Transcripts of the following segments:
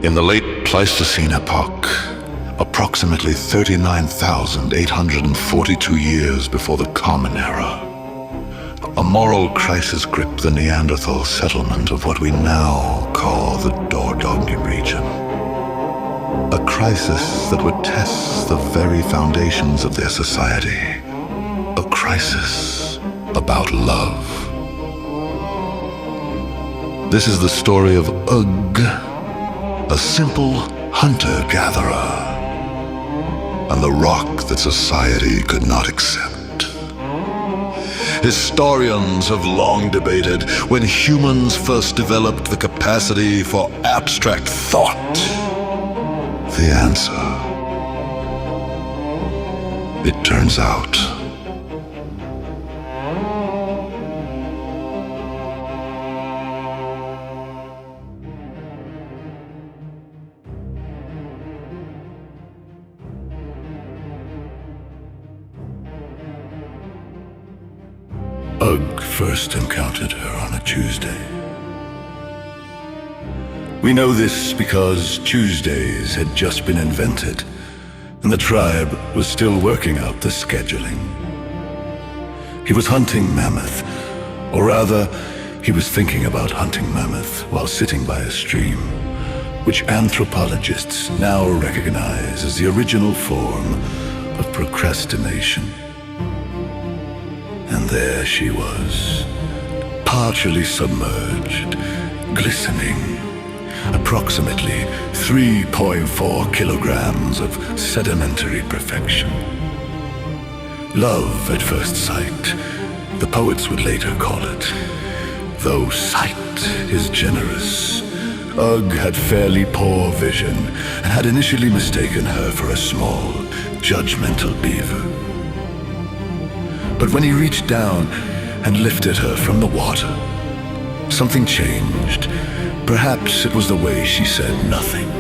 In the late Pleistocene epoch, approximately 39,842 years before the Common Era, a moral crisis gripped the Neanderthal settlement of what we now call the Dordogne region. A crisis that would test the very foundations of their society. A crisis about love. This is the story of Ugg, a simple hunter-gatherer, and the rock that society could not accept. Historians have long debated when humans first developed the capacity for abstract thought. The answer, it turns out, Ugg first encountered her on a Tuesday. We know this because Tuesdays had just been invented, and the tribe was still working out the scheduling. He was hunting mammoth, or rather, he was thinking about hunting mammoth while sitting by a stream, which anthropologists now recognize as the original form of procrastination. And there she was, partially submerged, glistening, approximately 3.4 kilograms of sedimentary perfection. Love at first sight, the poets would later call it. Though sight is generous, Ugg had fairly poor vision and had initially mistaken her for a small, judgmental beaver. But when he reached down and lifted her from the water, something changed. Perhaps it was the way she said nothing.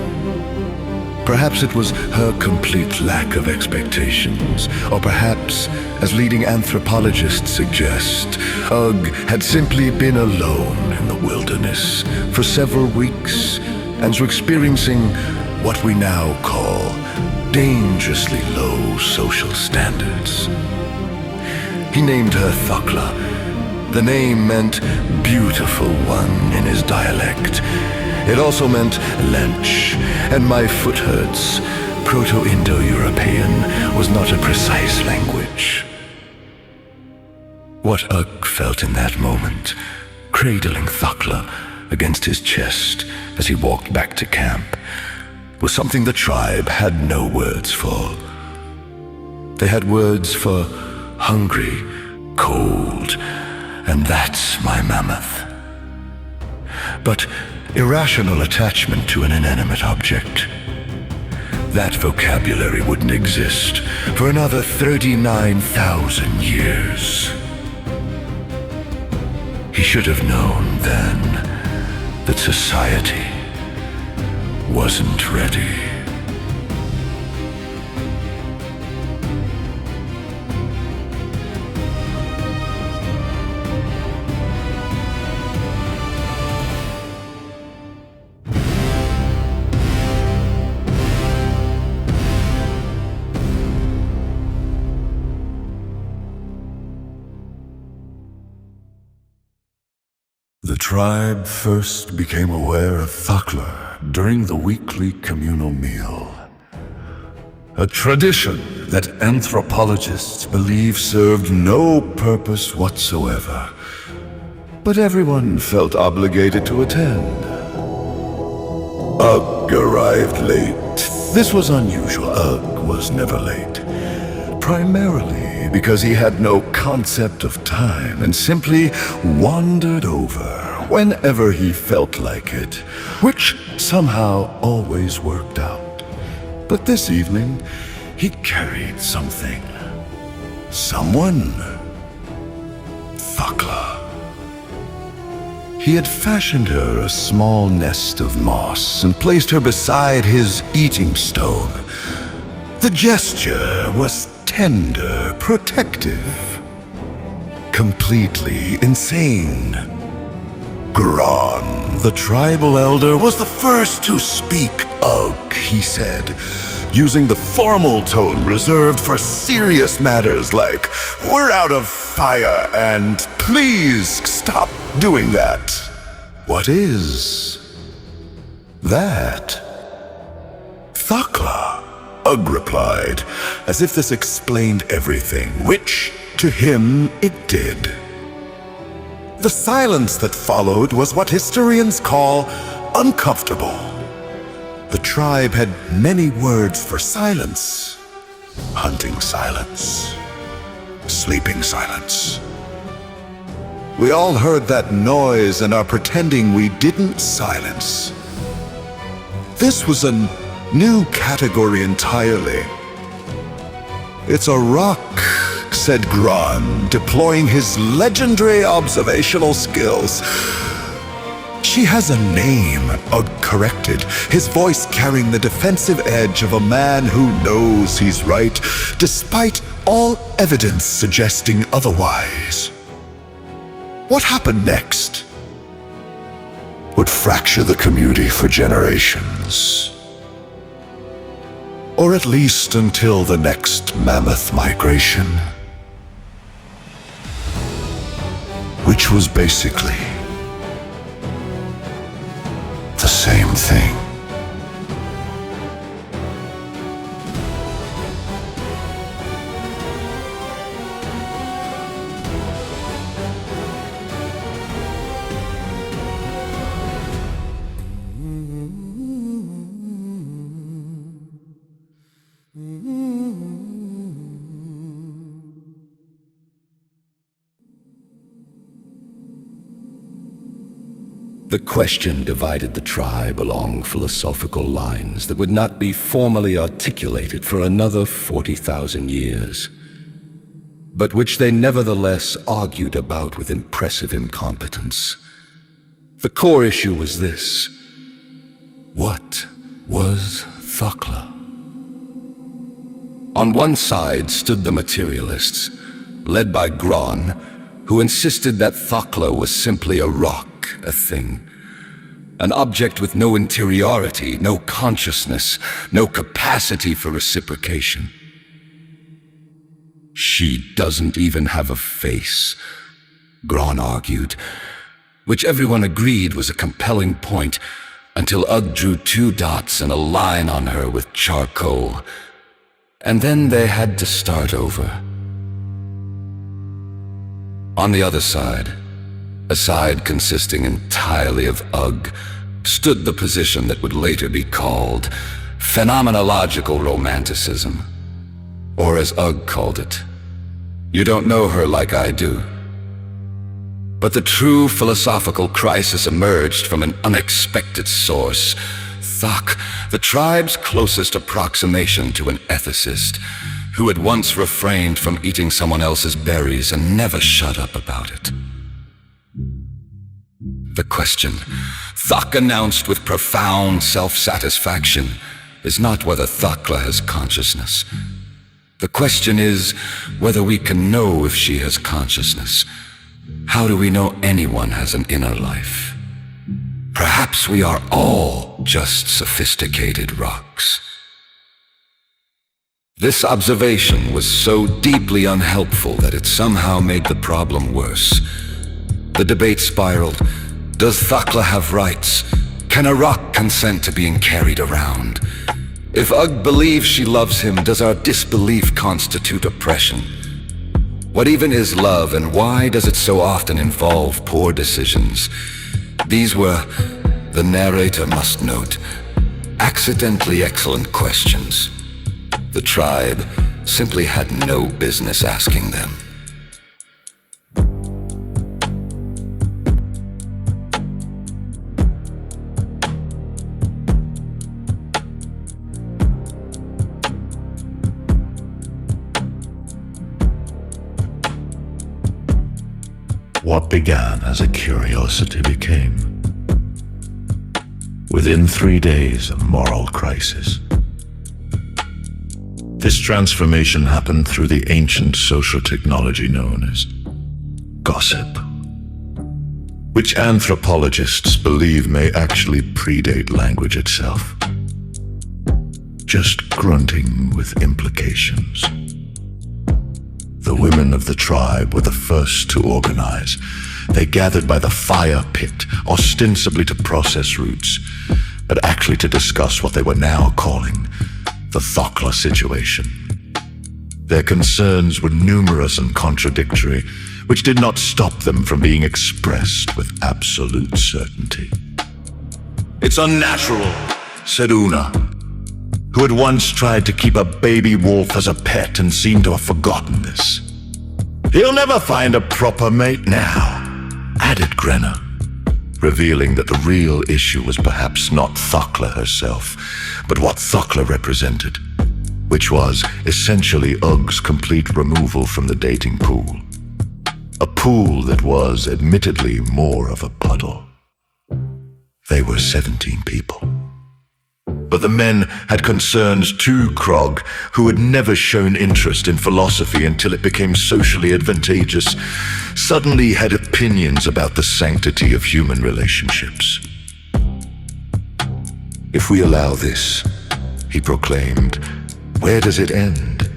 Perhaps it was her complete lack of expectations. Or perhaps, as leading anthropologists suggest, Ugg had simply been alone in the wilderness for several weeks and was experiencing what we now call dangerously low social standards. He named her Thokkla. The name meant beautiful one in his dialect. It also meant lench, and my foot hurts. Proto-Indo-European was not a precise language. What Ugg felt in that moment, cradling Thokkla against his chest as he walked back to camp, was something the tribe had no words for. They had words for hungry, cold, and that's my mammoth. But irrational attachment to an inanimate object, that vocabulary wouldn't exist for another 39,000 years. He should have known then that society wasn't ready. The tribe first became aware of Thokkla during the weekly communal meal. A tradition that anthropologists believe served no purpose whatsoever, but everyone felt obligated to attend. Ugg arrived late. This was unusual. Ugg was never late. Primarily because he had no concept of time and simply wandered over whenever he felt like it, which somehow always worked out. But this evening, he carried something. Someone. Thokkla. He had fashioned her a small nest of moss and placed her beside his eating stone. The gesture was tender, protective, completely insane. Gron, the tribal elder, was the first to speak. Ugh, he said, using the formal tone reserved for serious matters like, "We're out of fire and please stop doing that." "What is that?" "Thokkla," Ugg replied, as if this explained everything, which, to him, it did. The silence that followed was what historians call uncomfortable. The tribe had many words for silence. Hunting silence. Sleeping silence. We all heard that noise and are pretending we didn't silence. This was a new category entirely. "It's a rock," said Gron, deploying his legendary observational skills. "She has a name," Ugg corrected, his voice carrying the defensive edge of a man who knows he's right, despite all evidence suggesting otherwise. What happened next would fracture the community for generations. Or at least until the next mammoth migration. Which was basically the same thing. The question divided the tribe along philosophical lines that would not be formally articulated for another 40,000 years, but which they nevertheless argued about with impressive incompetence. The core issue was this: what was Thokkla? On one side stood the materialists, led by Gron, who insisted that Thokkla was simply a rock, a thing. An object with no interiority, no consciousness, no capacity for reciprocation. "She doesn't even have a face," Gron argued, which everyone agreed was a compelling point, until Ugg drew 2 dots and a line on her with charcoal. And then they had to start over. On the other side, a side consisting entirely of Ugg, stood the position that would later be called phenomenological romanticism. Or as Ugg called it, "You don't know her like I do." But the true philosophical crisis emerged from an unexpected source. Thok, the tribe's closest approximation to an ethicist, who had once refrained from eating someone else's berries and never shut up about it. The question, Thok announced with profound self-satisfaction, is not whether Thokkla has consciousness. The question is whether we can know if she has consciousness. How do we know anyone has an inner life? Perhaps we are all just sophisticated rocks. This observation was so deeply unhelpful that it somehow made the problem worse. The debate spiraled. Does Thokkla have rights? Can a rock consent to being carried around? If Ugg believes she loves him, does our disbelief constitute oppression? What even is love, and why does it so often involve poor decisions? These were, the narrator must note, accidentally excellent questions. The tribe simply had no business asking them. What began as a curiosity became, within 3 days, a moral crisis. This transformation happened through the ancient social technology known as gossip. which anthropologists believe may actually predate language itself. Just grunting with implications. The women of the tribe were the first to organize. They gathered by the fire pit, ostensibly to process roots, but actually to discuss what they were now calling the Thokkla situation. Their concerns were numerous and contradictory, which did not stop them from being expressed with absolute certainty. "It's unnatural," said Una, who had once tried to keep a baby wolf as a pet and seemed to have forgotten this. "He'll never find a proper mate now," added Grenna, revealing that the real issue was perhaps not Thokkla herself, but what Thokkla represented, which was essentially Ugg's complete removal from the dating pool. A pool that was, admittedly, more of a puddle. They were 17 people. But the men had concerns too. Krog, who had never shown interest in philosophy until it became socially advantageous, suddenly had opinions about the sanctity of human relationships. "If we allow this," he proclaimed, "where does it end?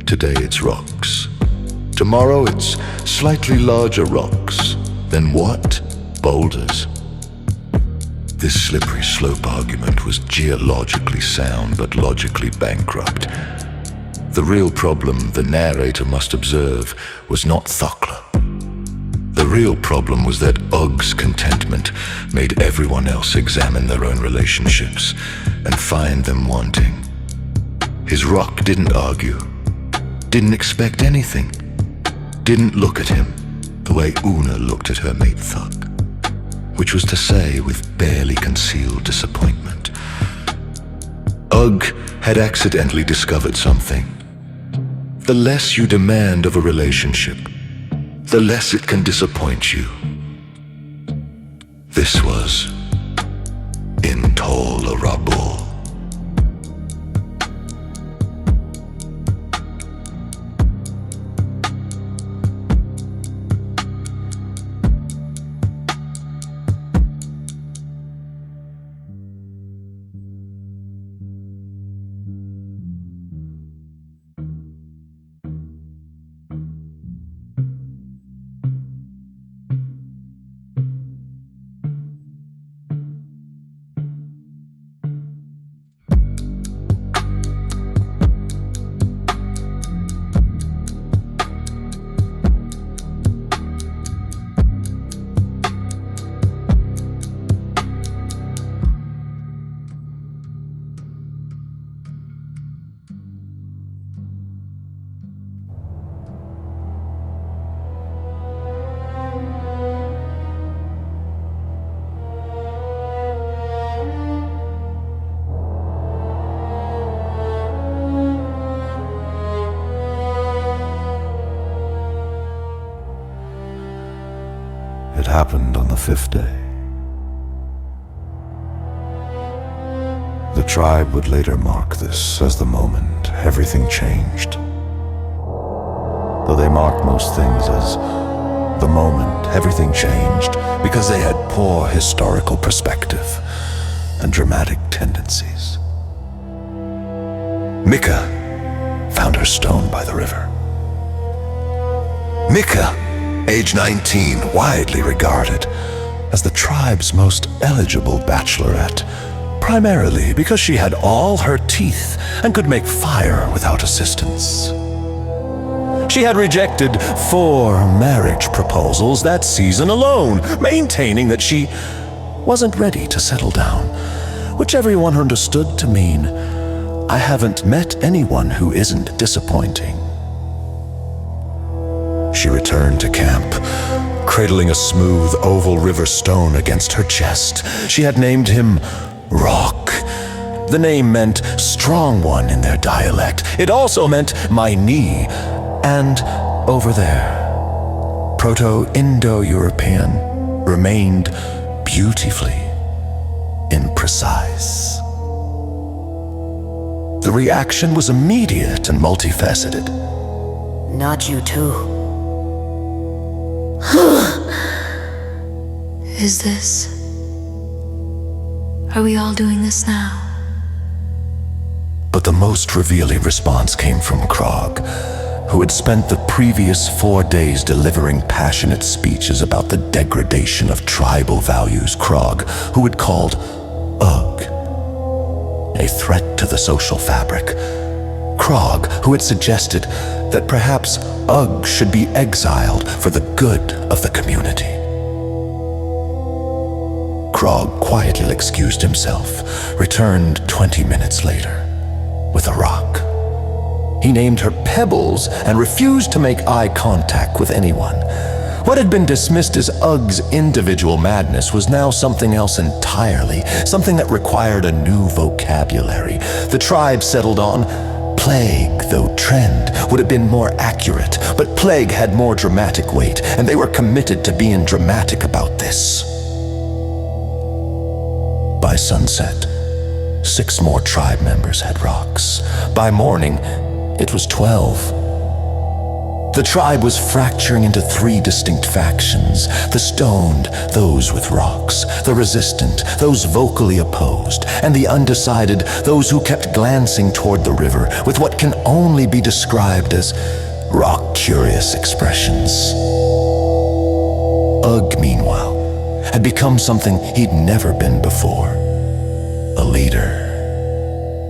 Today it's rocks. Tomorrow it's slightly larger rocks. Then what? Boulders." This slippery slope argument was geologically sound but logically bankrupt. The real problem, the narrator must observe, was not Thokkla. The real problem was that Ugg's contentment made everyone else examine their own relationships and find them wanting. His rock didn't argue, didn't expect anything, didn't look at him the way Una looked at her mate Thug, which was to say with barely concealed disappointment. Ugg had accidentally discovered something. The less you demand of a relationship, the less it can disappoint you. This was intolerable. It happened on the 5th day. The tribe would later mark this as the moment everything changed. Though they marked most things as the moment everything changed because they had poor historical perspective and dramatic tendencies. Mika found her stone by the river. Mika, age 19, widely regarded as the tribe's most eligible bachelorette, primarily because she had all her teeth and could make fire without assistance. She had rejected 4 marriage proposals that season alone, maintaining that she wasn't ready to settle down, which everyone understood to mean, I haven't met anyone who isn't disappointing. She returned to camp, cradling a smooth oval river stone against her chest. She had named him Rock. The name meant strong one in their dialect. It also meant my knee and over there. Proto-Indo-European remained beautifully imprecise. The reaction was immediate and multifaceted. Not you too. Is this... Are we all doing this now? But the most revealing response came from Krog, who had spent the previous 4 days delivering passionate speeches about the degradation of tribal values. Krog, who had called Ugg a threat to the social fabric. Krog, who had suggested that perhaps Ugg should be exiled for the good of the community. Krog quietly excused himself, returned 20 minutes later with a rock. He named her Pebbles and refused to make eye contact with anyone. What had been dismissed as Ugg's individual madness was now something else entirely, something that required a new vocabulary. The tribe settled on plague, though trend would have been more accurate, but plague had more dramatic weight, and they were committed to being dramatic about this. By sunset, 6 more tribe members had rocks. By morning, it was 12. The tribe was fracturing into 3 distinct factions: the stoned, those with rocks; the resistant, those vocally opposed; and the undecided, those who kept glancing toward the river with what can only be described as rock-curious expressions. Ugg, meanwhile, had become something he'd never been before: a leader.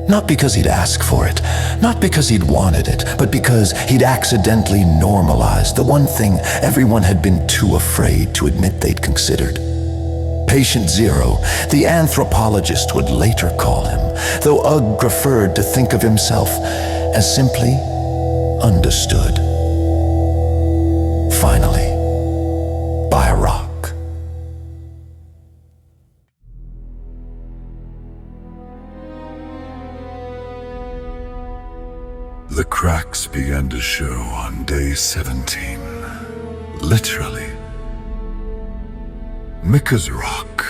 Not because he'd asked for it, not because he'd wanted it, but because he'd accidentally normalized the one thing everyone had been too afraid to admit they'd considered. Patient Zero, the anthropologist would later call him, though Ugg preferred to think of himself as simply understood. Finally, by a rock. The cracks began to show on day 17. Literally. Mika's rock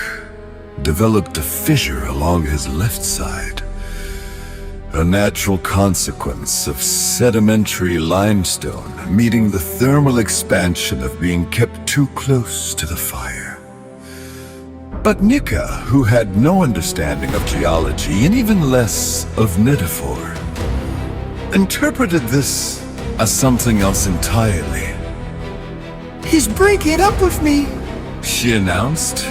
developed a fissure along his left side, a natural consequence of sedimentary limestone meeting the thermal expansion of being kept too close to the fire. But Nika, who had no understanding of geology and even less of metaphor, interpreted this as something else entirely. "He's breaking up with me," she announced,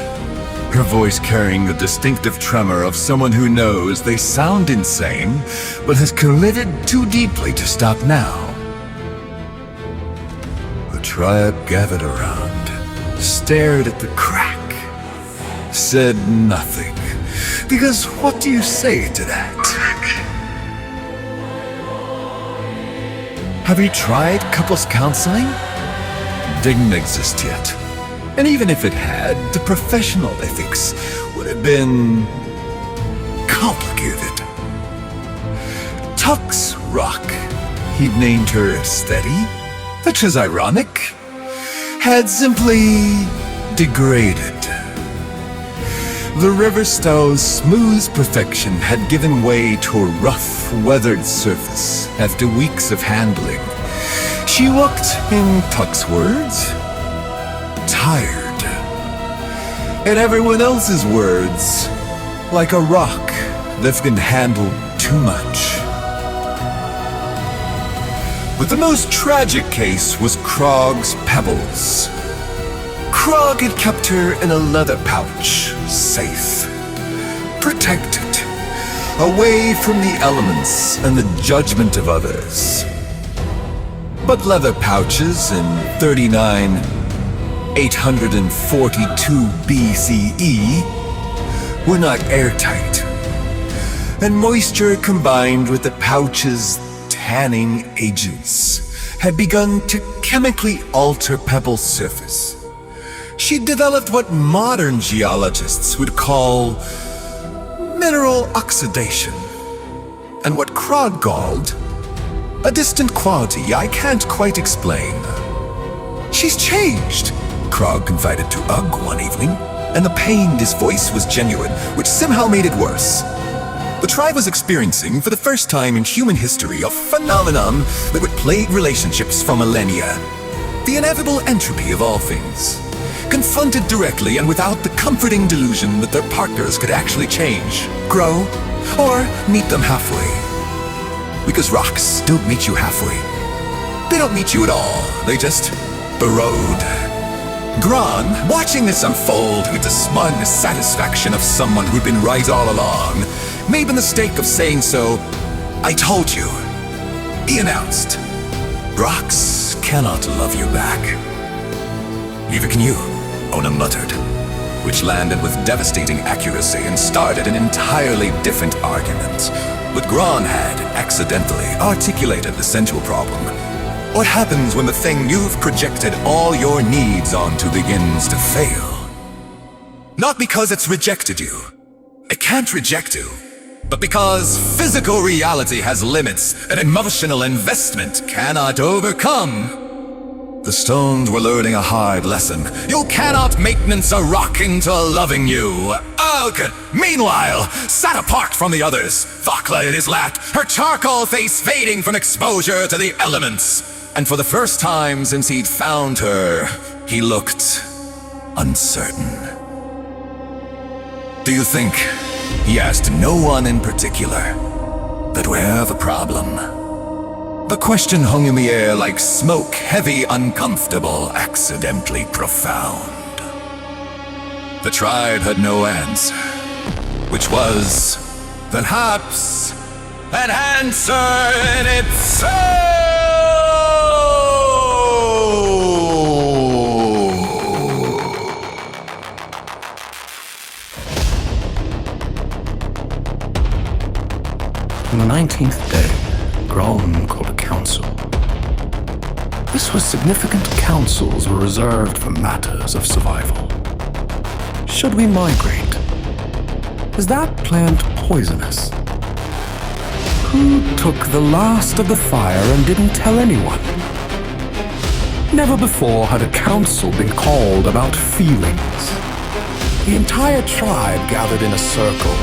her voice carrying the distinctive tremor of someone who knows they sound insane, but has committed too deeply to stop now. The tribe gathered around, stared at the crack, said nothing, because what do you say to that? Have you tried couples counseling? Didn't exist yet. And even if it had, the professional ethics would have been complicated. Tux Rock, he'd named her Steady, which is ironic, had simply degraded. The Riverstow's smooth perfection had given way to a rough, weathered surface after weeks of handling. She looked, in Tuck's words, tired. In everyone else's words, like a rock that's been handled too much. But the most tragic case was Krog's Pebbles. Krog had kept her in a leather pouch, safe, protected, away from the elements and the judgment of others. But leather pouches in 842 BCE were not airtight, and moisture combined with the pouch's tanning agents had begun to chemically alter Pebble's surface. She developed what modern geologists would call mineral oxidation, and what Krog called a distant quality I can't quite explain. "She's changed," Krog confided to Ugg one evening, and the pain in his voice was genuine, which somehow made it worse. The tribe was experiencing, for the first time in human history, a phenomenon that would plague relationships for millennia: the inevitable entropy of all things. confronted directly and without the comforting delusion that their partners could actually change, grow, or meet them halfway. Because rocks don't meet you halfway. They don't meet you at all. They just erode. Gron, watching this unfold with the smug satisfaction of someone who'd been right all along, made the mistake of saying so, "I told you." He announced, "Rocks cannot love you back." "Neither can you," Ona muttered, which landed with devastating accuracy and started an entirely different argument. But Gron had accidentally articulated the central problem. What happens when the thing you've projected all your needs onto begins to fail? Not because it's rejected you. It can't reject you. But because physical reality has limits an emotional investment cannot overcome. The stones were learning a hard lesson. You cannot maintenance a rock into loving you. Ugh! Meanwhile, sat apart from the others, Thokkla in his lap, her charcoal face fading from exposure to the elements. And for the first time since he'd found her, he looked uncertain. "Do you think," he asked no one in particular, "that we have a problem?" The question hung in the air like smoke, heavy, uncomfortable, accidentally profound. The tribe had no answer, which was, perhaps, an answer in itself! On the 19th day, Gron called a council. This was significant. Councils were reserved for matters of survival. Should we migrate? Is that plant poisonous? Who took the last of the fire and didn't tell anyone? Never before had a council been called about feelings. The entire tribe gathered in a circle,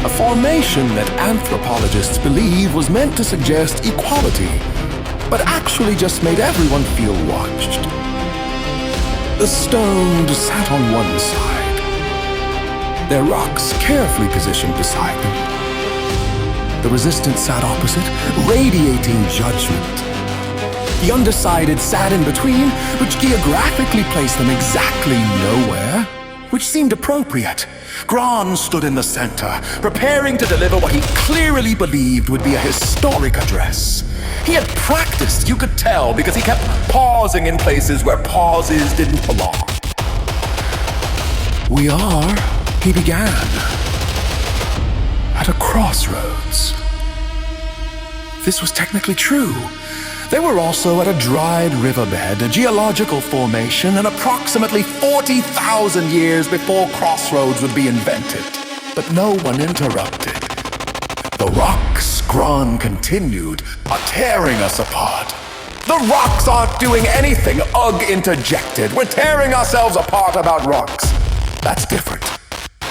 a formation that anthropologists believe was meant to suggest equality, but actually just made everyone feel watched. The stoned sat on one side, their rocks carefully positioned beside them. The resistant sat opposite, radiating judgment. The undecided sat in between, which geographically placed them exactly nowhere, which seemed appropriate. Gron stood in the center, preparing to deliver what he clearly believed would be a historic address. He had practiced, you could tell, because he kept pausing in places where pauses didn't belong. "We are," he began, "at a crossroads." This was technically true. They were also at a dried riverbed, a geological formation, and approximately 40,000 years before crossroads would be invented. But no one interrupted. "The rocks," Gron continued, "are tearing us apart. The rocks aren't doing anything," Ugg interjected. "We're tearing ourselves apart about rocks. That's different."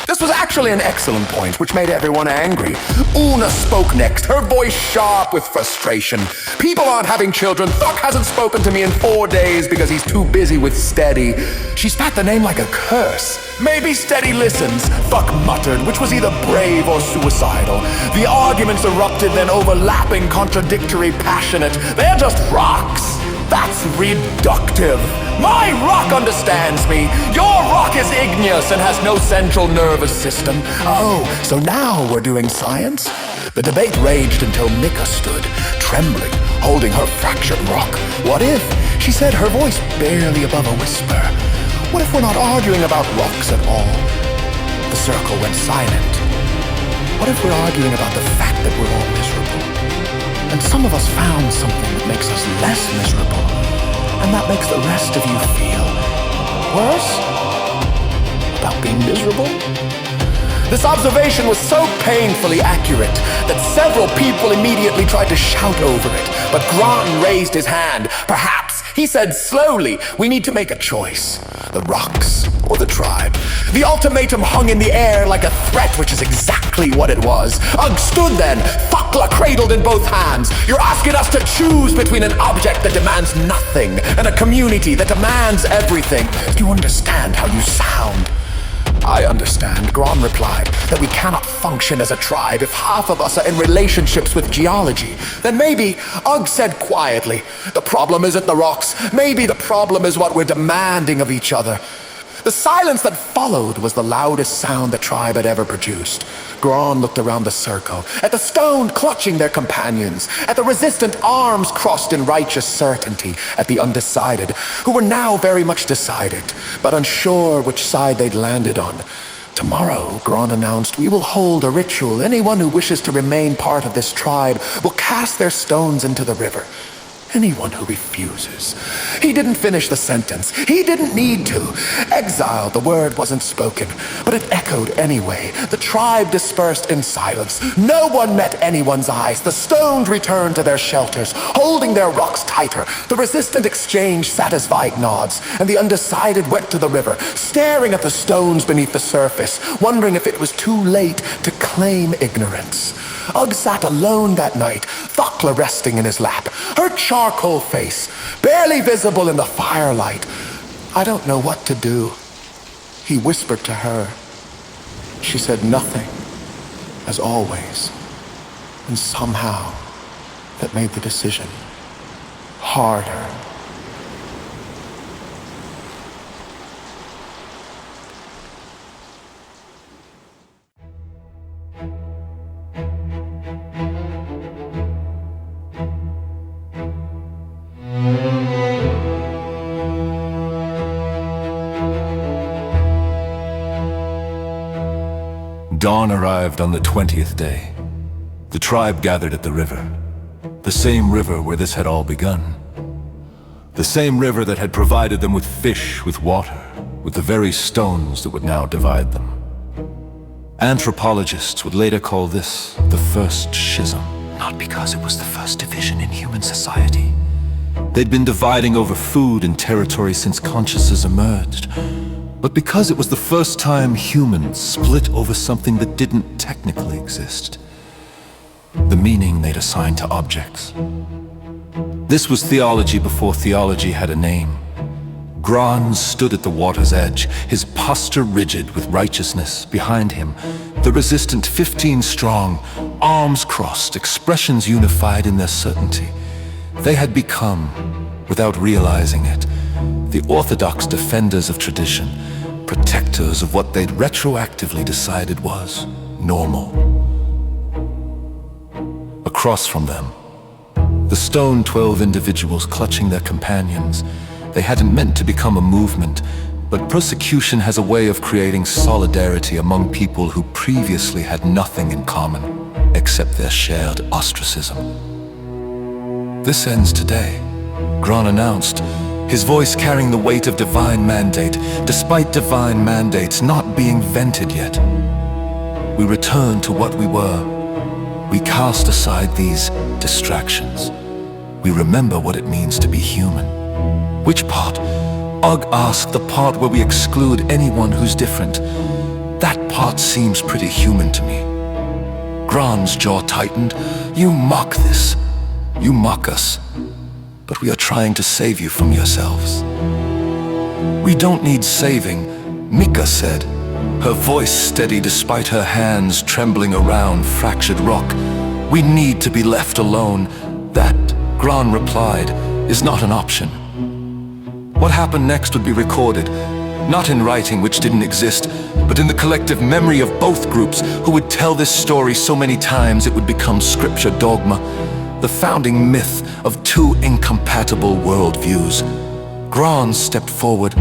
This was actually an excellent point, which made everyone angry. Una spoke next, her voice sharp with frustration. "People aren't having children. Thok hasn't spoken to me in 4 days because he's too busy with Steady." She spat the name like a curse. "Maybe Steady listens," Thok muttered, which was either brave or suicidal. The arguments erupted, then overlapping, contradictory, passionate. "They're just rocks. That's reductive. My rock understands me. Your rock is igneous and has no central nervous system." "Oh, so now we're doing science?" The debate raged until Mika stood, trembling, holding her fractured rock. "What if?" she said, her voice barely above a whisper. "What if we're not arguing about rocks at all?" The circle went silent. "What if we're arguing about the fact that we're all miserable? And some of us found something that makes us less miserable, and that makes the rest of you feel worse about being miserable?" This observation was so painfully accurate that several people immediately tried to shout over it, but Gron raised his hand. Perhaps He said slowly, we need to make a choice. The rocks or the tribe. The ultimatum hung in the air like a threat, which is exactly what it was. Ugg stood then, Thokkla cradled in both hands. You're asking us to choose between an object that demands nothing and a community that demands everything. Do you understand how you sound? I understand, Gron replied, that we cannot function as a tribe if half of us are in relationships with geology. Then maybe, Ugg said quietly, the problem isn't the rocks. Maybe the problem is what we're demanding of each other. The silence that followed was the loudest sound the tribe had ever produced. Gron looked around the circle, at the stoned clutching their companions, at the resistant arms crossed in righteous certainty, at the undecided, who were now very much decided, but unsure which side they'd landed on. Tomorrow, Gron announced, we will hold a ritual. Anyone who wishes to remain part of this tribe will cast their stones into the river. Anyone who refuses. He didn't finish the sentence. He didn't need to. Exiled, the word wasn't spoken, but it echoed anyway. The tribe dispersed in silence. No one met anyone's eyes. The stoned returned to their shelters, holding their rocks tighter. The resistant exchanged satisfied nods, and the undecided went to the river, staring at the stones beneath the surface, wondering if it was too late to claim ignorance. Ugg sat alone that night, Thokkla resting in his lap, her charcoal face, barely visible in the firelight. I don't know what to do, he whispered to her. She said nothing, as always, and somehow that made the decision harder. Dawn arrived on the 20th day. The tribe gathered at the river. The same river where this had all begun. The same river that had provided them with fish, with water, with the very stones that would now divide them. Anthropologists would later call this the first schism. Not because it was the first division in human society. They'd been dividing over food and territory since consciousness emerged. But because it was the first time humans split over something that didn't technically exist. The meaning they'd assigned to objects. This was theology before theology had a name. Gron stood at the water's edge, his posture rigid with righteousness behind him. The resistant 15 strong, arms crossed, expressions unified in their certainty. They had become, without realizing it, the orthodox defenders of tradition, protectors of what they'd retroactively decided was normal. Across from them, the stone 12 individuals clutching their companions. They hadn't meant to become a movement, but persecution has a way of creating solidarity among people who previously had nothing in common except their shared ostracism. This ends today, Gron announced, his voice carrying the weight of divine mandate, despite divine mandates not being vented yet. We return to what we were. We cast aside these distractions. We remember what it means to be human. Which part? Ugg asked. The part where we exclude anyone who's different. That part seems pretty human to me. Gron's jaw tightened. You mock this. You mock us. But we are trying to save you from yourselves. We don't need saving, Mika said, her voice steady despite her hands trembling around fractured rock. We need to be left alone. That, Gron replied, is not an option. What happened next would be recorded, not in writing, which didn't exist, but in the collective memory of both groups who would tell this story so many times it would become scripture dogma. The founding myth of two incompatible worldviews. Gron stepped forward.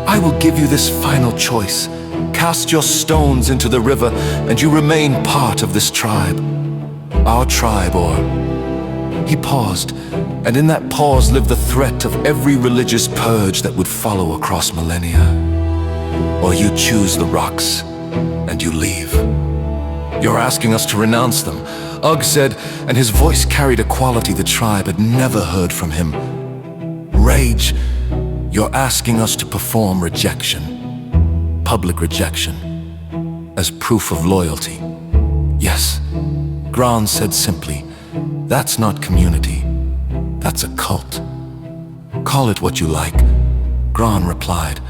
I will give you this final choice. Cast your stones into the river, and you remain part of this tribe. Our tribe, or... He paused, and in that pause lived the threat of every religious purge that would follow across millennia. Or you choose the rocks, and you leave. You're asking us to renounce them, Ugg said, and his voice carried a quality the tribe had never heard from him. rage, you're asking us to perform rejection, public rejection, as proof of loyalty. Yes, Gran said simply, that's not community, that's a cult. Call it what you like. Gran replied,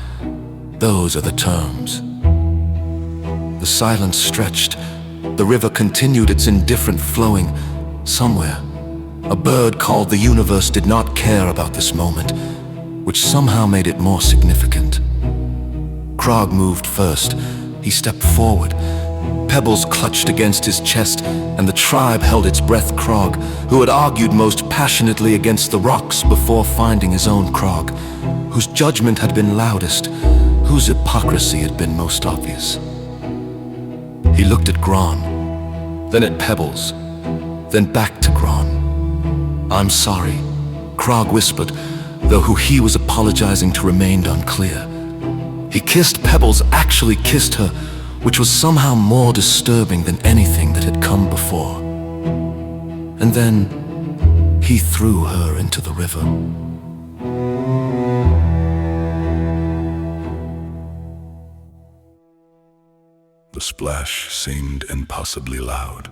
those are the terms. The silence stretched. The river continued its indifferent flowing. Somewhere, a bird called the universe did not care about this moment, which somehow made it more significant. Krog moved first. He stepped forward. Pebbles clutched against his chest, and the tribe held its breath. Krog, who had argued most passionately against the rocks before finding his own Krog, whose judgment had been loudest, whose hypocrisy had been most obvious. He looked at Gran, then at Pebbles, then back to Gran. I'm sorry, Krog whispered, though who he was apologizing to remained unclear. He kissed Pebbles, actually kissed her, which was somehow more disturbing than anything that had come before. And then he threw her into the river. The splash seemed impossibly loud.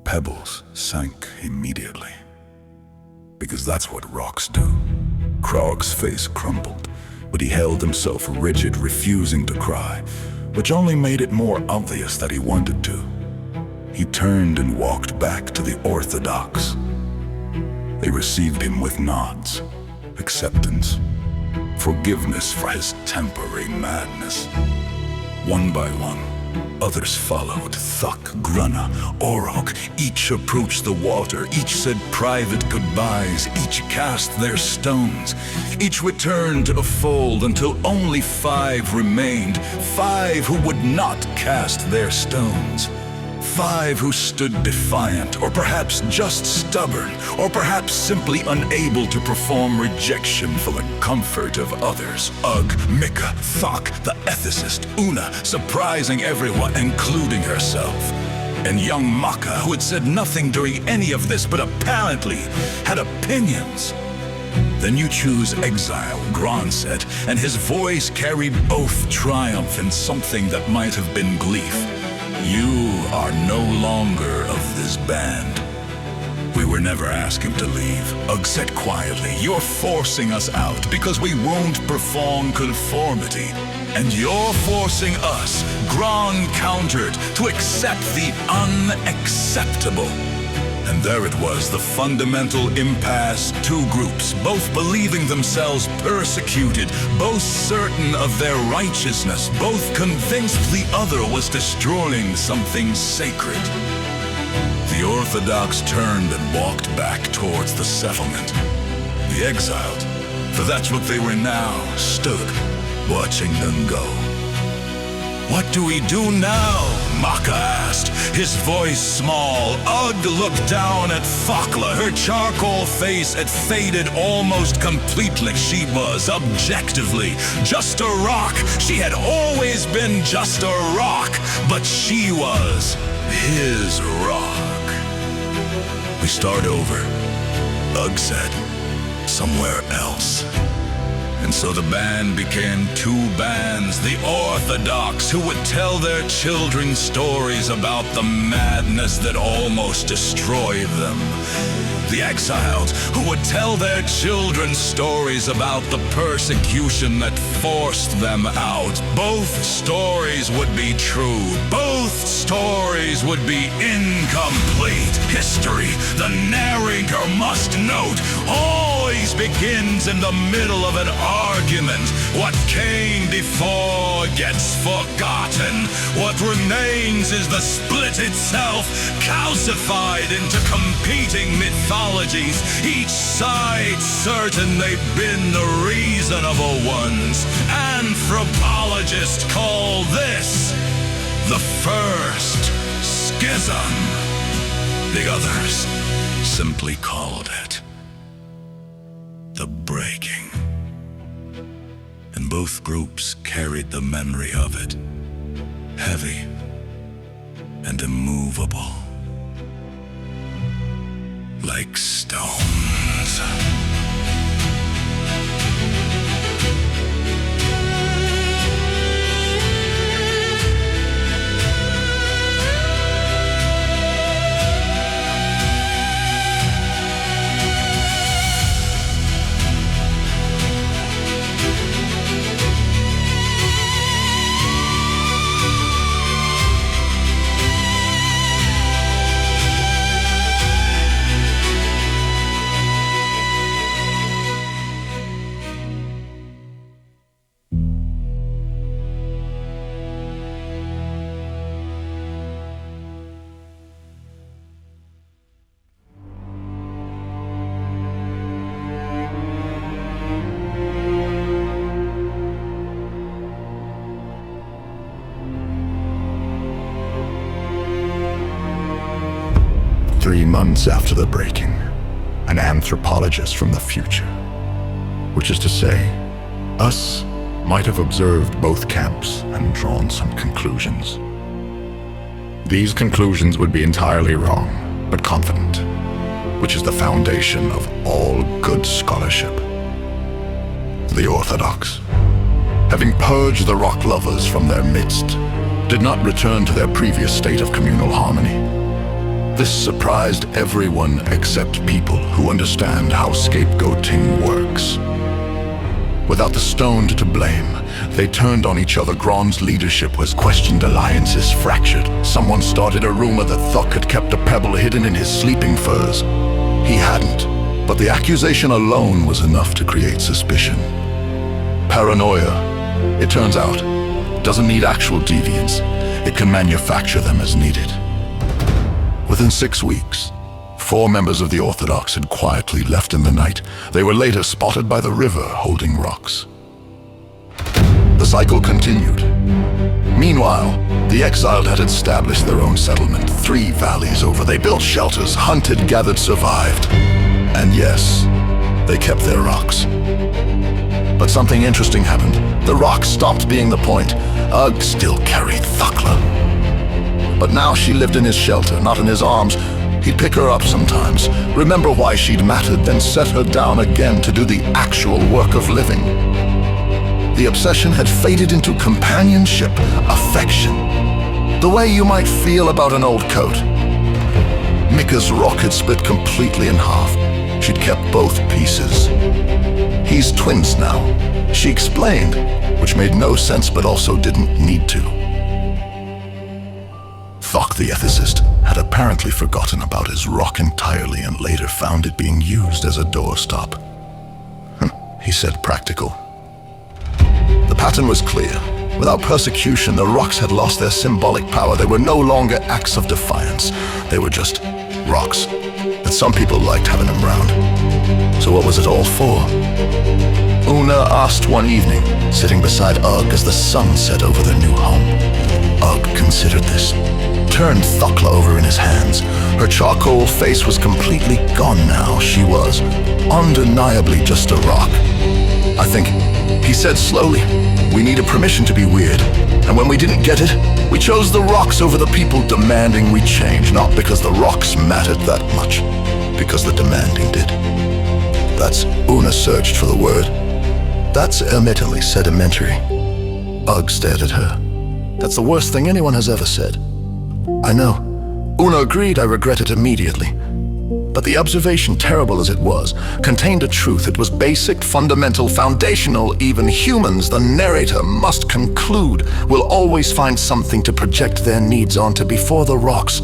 Pebbles sank immediately. Because that's what rocks do. Krog's face crumpled, but he held himself rigid, refusing to cry, which only made it more obvious that he wanted to. He turned and walked back to the Orthodox. They received him with nods, acceptance, forgiveness for his temporary madness. One by one, others followed. Thok, Grunna, Orok, each approached the water, each said private goodbyes, each cast their stones. Each returned to the fold until only 5 remained, 5 who would not cast their stones. 5 who stood defiant, or perhaps just stubborn, or perhaps simply unable to perform rejection for the comfort of others. Ugg, Mika, Thok, the ethicist, Una, surprising everyone, including herself. And young Maka, who had said nothing during any of this, but apparently had opinions. Then you choose exile, Gran said, and his voice carried both triumph and something that might have been grief. You are no longer of this band. We were never asked him to leave. Ugg said quietly, you're forcing us out because we won't perform conformity. And you're forcing us, Gran countered, to accept the unacceptable. And there it was, the fundamental impasse. 2 groups, both believing themselves persecuted, both certain of their righteousness, both convinced the other was destroying something sacred. The Orthodox turned and walked back towards the settlement. The exiled, for that's what they were now, stood, watching them go. What do we do now? Maka asked, his voice small. Ugg looked down at Thokkla. Her charcoal face had faded almost completely. She was, objectively, just a rock. She had always been just a rock, but she was his rock. We start over, Ugg said, somewhere else. And so the band became 2 bands, the Orthodox, who would tell their children stories about the madness that almost destroyed them. The exiled, who would tell their children stories about the persecution that forced them out. Both stories would be true. Both stories would be incomplete. History, the narrator must note, always begins in the middle of an argument. What came before gets forgotten. What remains is the split itself, calcified into competing mythologies, each side certain they've been the reasonable ones. Anthropologists call this the first schism. The others simply called it the breaking. And both groups carried the memory of it, heavy and immovable, like stones. 3 months after the breaking, an anthropologist from the future, which is to say, us, might have observed both camps and drawn some conclusions. These conclusions would be entirely wrong, but confident, which is the foundation of all good scholarship. The Orthodox, having purged the rock lovers from their midst, did not return to their previous state of communal harmony. This surprised everyone except people who understand how scapegoating works. Without the stoned to blame, they turned on each other. Gron's leadership was questioned, alliances fractured. Someone started a rumor that Thok had kept a pebble hidden in his sleeping furs. He hadn't, but the accusation alone was enough to create suspicion. Paranoia, it turns out, doesn't need actual deviants. It can manufacture them as needed. Within 6 weeks, 4 members of the Orthodox had quietly left in the night. They were later spotted by the river holding rocks. The cycle continued. Meanwhile, the exiled had established their own settlement 3 valleys over. They built shelters, hunted, gathered, survived. And yes, they kept their rocks. But something interesting happened. The rocks stopped being the point. Ugg still carried Thokkla. But now she lived in his shelter, not in his arms. He'd pick her up sometimes, remember why she'd mattered, then set her down again to do the actual work of living. The obsession had faded into companionship, affection. The way you might feel about an old coat. Mika's rock had split completely in half. She'd kept both pieces. He's twins now, she explained, which made no sense but also didn't need to. Thok, the ethicist, had apparently forgotten about his rock entirely and later found it being used as a doorstop. He said practical. The pattern was clear. Without persecution, the rocks had lost their symbolic power. They were no longer acts of defiance. They were just rocks. But some people liked having them round. So what was it all for? Una asked one evening, sitting beside Ugg as the sun set over their new home. Ugg considered this, turned Thokkla over in his hands. Her charcoal face was completely gone now. She was undeniably just a rock. I think, he said slowly, we needed permission to be weird. And when we didn't get it, we chose the rocks over the people demanding we change. Not because the rocks mattered that much, because the demanding did. That's, Una searched for the word. That's admittedly sedimentary. Ugg stared at her. That's the worst thing anyone has ever said. I know. Una agreed. I regret it immediately. But the observation, terrible as it was, contained a truth. It was basic, fundamental, foundational. Even humans, the narrator must conclude, will always find something to project their needs onto. Before the rocks,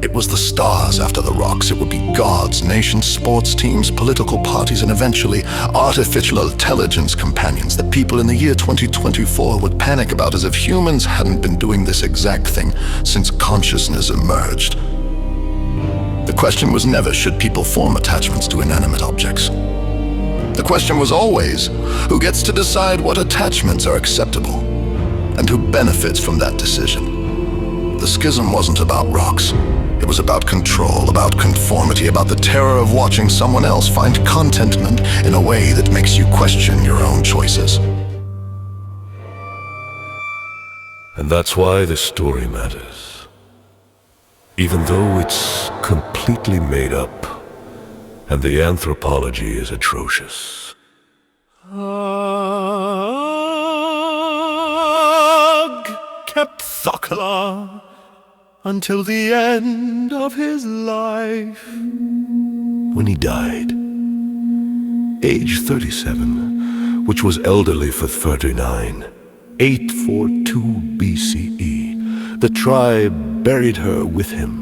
it was the stars. After the rocks, it would be gods, nations, sports teams, political parties, and eventually artificial intelligence companions that people in the year 2024 would panic about, as if humans hadn't been doing this exact thing since consciousness emerged. The question was never, should people form attachments to inanimate objects? The question was always, who gets to decide what attachments are acceptable, and who benefits from that decision? The schism wasn't about rocks. It was about control, about conformity, about the terror of watching someone else find contentment in a way that makes you question your own choices. And that's why this story matters. Even though it's completely made up, and the anthropology is atrocious. Ugg kept Thokkla until the end of his life. When he died, age 37, which was elderly for 39, 842 BCE, the tribe buried her with him.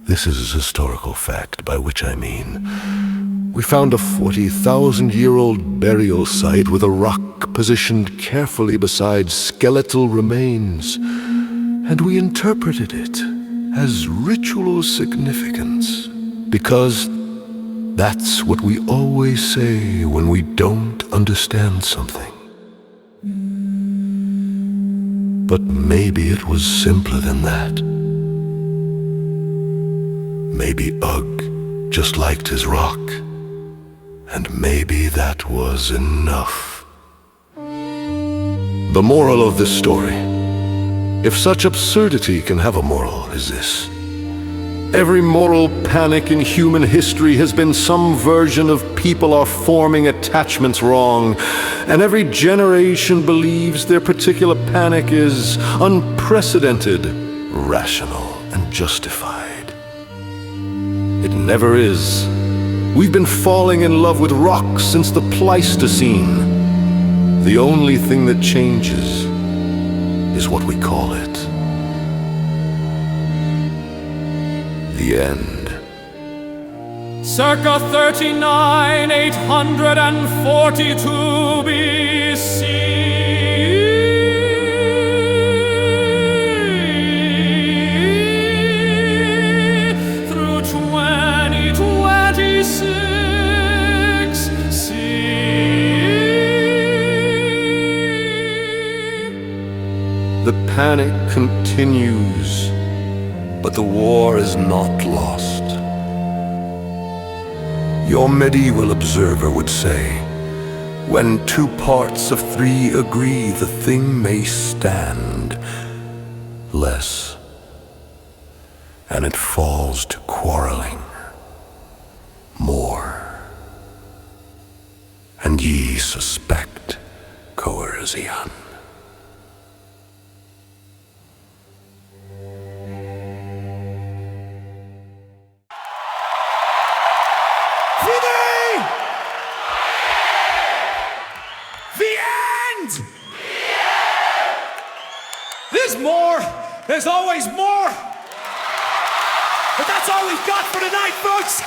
This is a historical fact, by which I mean, we found a 40,000-year-old burial site with a rock positioned carefully beside skeletal remains, and we interpreted it as ritual significance, because that's what we always say when we don't understand something. But maybe it was simpler than that. Maybe Ugg just liked his rock, and maybe that was enough. The moral of this story, if such absurdity can have a moral, is this: every moral panic in human history has been some version of people are forming attachments wrong, and every generation believes their particular panic is unprecedented, rational, and justified. It never is. We've been falling in love with rocks since the Pleistocene. The only thing that changes is what we call it. The end. Circa 39,842 BC. Through 2026 CE. The panic continues, but the war is not lost. Your medieval observer would say, when two parts of three agree, the thing may stand less, and it falls to quarreling more. And ye suspect coercion. The end! There's more! There's always more! But that's all we've got for tonight, folks!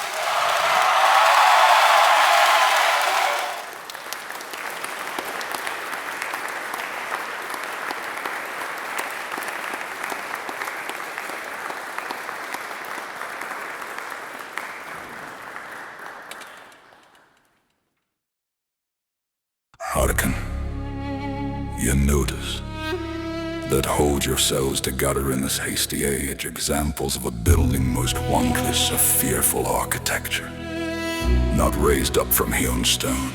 Hearken, ye notice that hold yourselves together in this hasty age examples of a building most wondrous of fearful architecture, not raised up from hewn stone,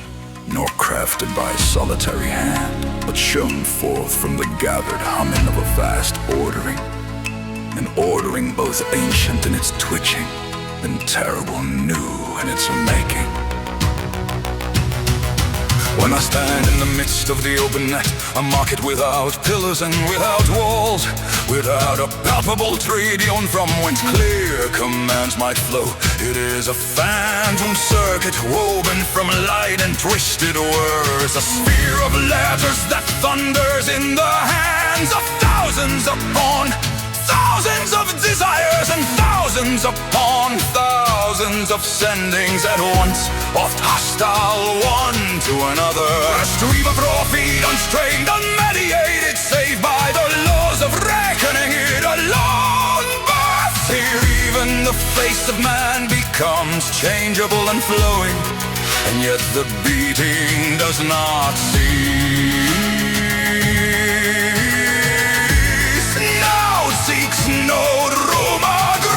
nor crafted by a solitary hand, but shone forth from the gathered humming of a vast ordering, an ordering both ancient in its twitching and terrible new in its making. When I stand in the midst of the open net, a market without pillars and without walls, without a palpable tribune from whence clear commands might flow. It is a phantom circuit woven from light and twisted words, a sphere of letters that thunders in the hands of thousands upon thousands of desires, and thousands upon thousands of sendings at once, oft hostile one to another. A stream of raw feet, unstrained, unmediated, save by the laws of reckoning, it alone births here. Even the face of man becomes changeable and flowing, and yet the beating does not cease. Now seeks no room or grows.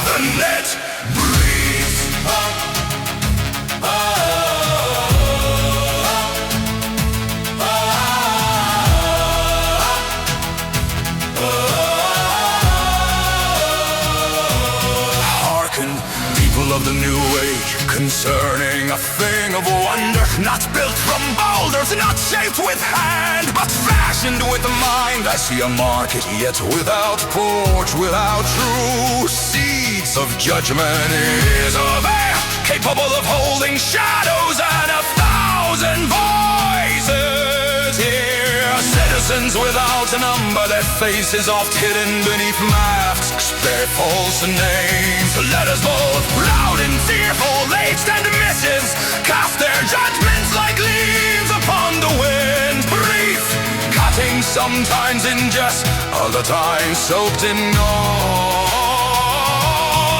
The net breathes. Hearken, people of the new age, concerning a thing of wonder, not built from boulders, not shaped with hand, but fashioned with the mind. I see a market yet without porch, without true seats of judgment. It is a veil capable of holding shadows and 1,000 voices here. Citizens without a number, their faces oft hidden beneath masks, their false names. Letters both proud and fearful, aged and missives, cast their judgments like leaves upon the wind. Brief, cutting sometimes in jest, other times soaked in gall.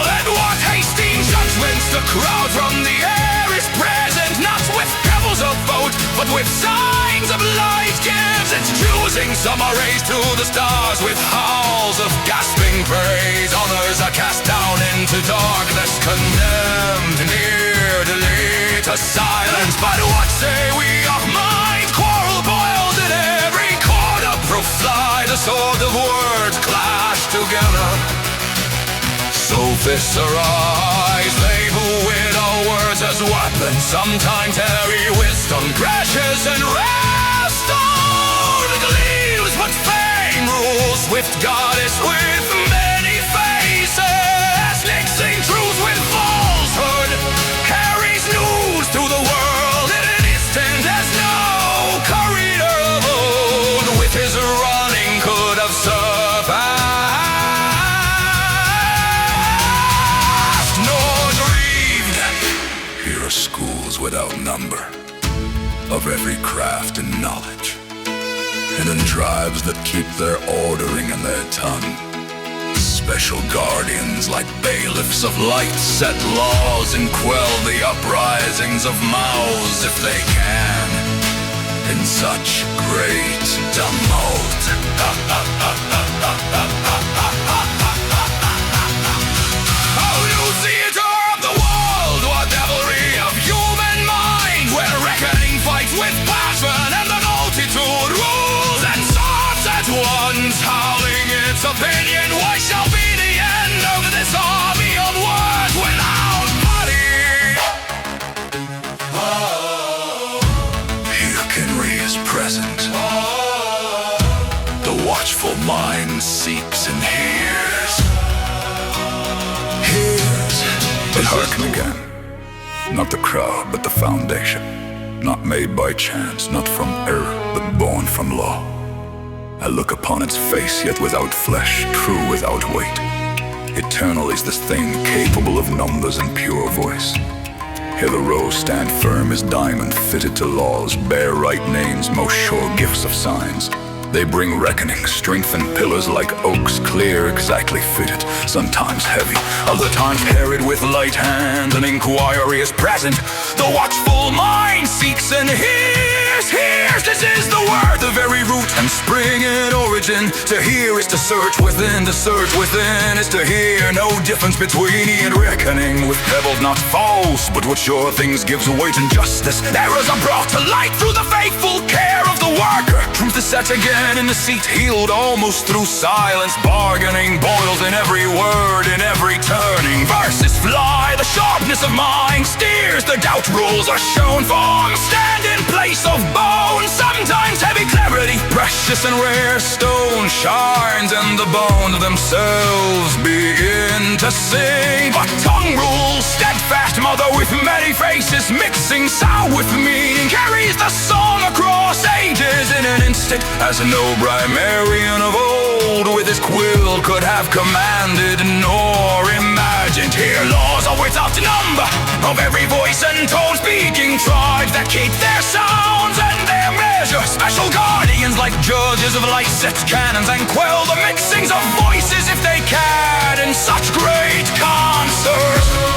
And what hasty judgments the crowd from the air is present, not with pebbles of vote, but with signs of light, gives its Jews Sing summer rays to the stars with howls of gasping praise. Honors are cast down into darkness, condemned nearly to silence. But what say we of mind? Quarrel boiled in every chord of proof fly. The sword of words clash together. Sophists arise, they who wield words as weapons. Sometimes harry wisdom crashes and rest on gleams, but fame rules. Swift goddess with many faces, mixing truth with falsehood, carries news to the world in an instant as no courier of old with his running could have surpassed. Schools without number, of every craft and knowledge, hidden tribes that keep their ordering in their tongue. Special guardians like bailiffs of light set laws and quell the uprisings of mouths if they can, in such great tumult. Oh, you theater of the world, what devilry of human mind, where reckoning fights with passion and the multitude rules and sobs at once, howling its opinion. What shall be the end of this army of words without body? Here Kenry is present. The watchful mind seeks and hears. But hearken again. Not the crowd, but the foundation. Not made by chance, not from error, but born from law. I look upon its face, yet without flesh, true without weight. Eternal is this thing, capable of numbers and pure voice. Here the rose stand firm as diamond, fitted to laws, bear right names, most sure gifts of signs. They bring reckoning, strengthen pillars like oaks, clear, exactly fitted, sometimes heavy, other times carried with light hand. An inquiry is present, the watchful mind seeks and hears. This is the word, the very root and spring in origin. To hear is to search within is to hear. No difference between and reckoning, with pebbles not false, but what sure things gives weight and justice. Errors are brought to light through the faithful care of the worker. Truth is set again in the seat, healed almost through silence. Bargaining boils in every word, in every turning. Verses fly, the sharpness of mind steers. The doubt rules are shown, forms stand in place of bone. Sometimes heavy clarity, precious and rare stone shines, and the bones themselves begin to sing. But tongue rules, steadfast mother with many faces, mixing sound with meaning, carries the song across ages in an instant, as no grammarian of old with his quill could have commanded nor imagined. Here laws are without number, of every voice and tone, speaking tribes that keep their sounds and their measure. Special guardians like judges of light set cannons and quell the mixings of voices if they can in such great concert.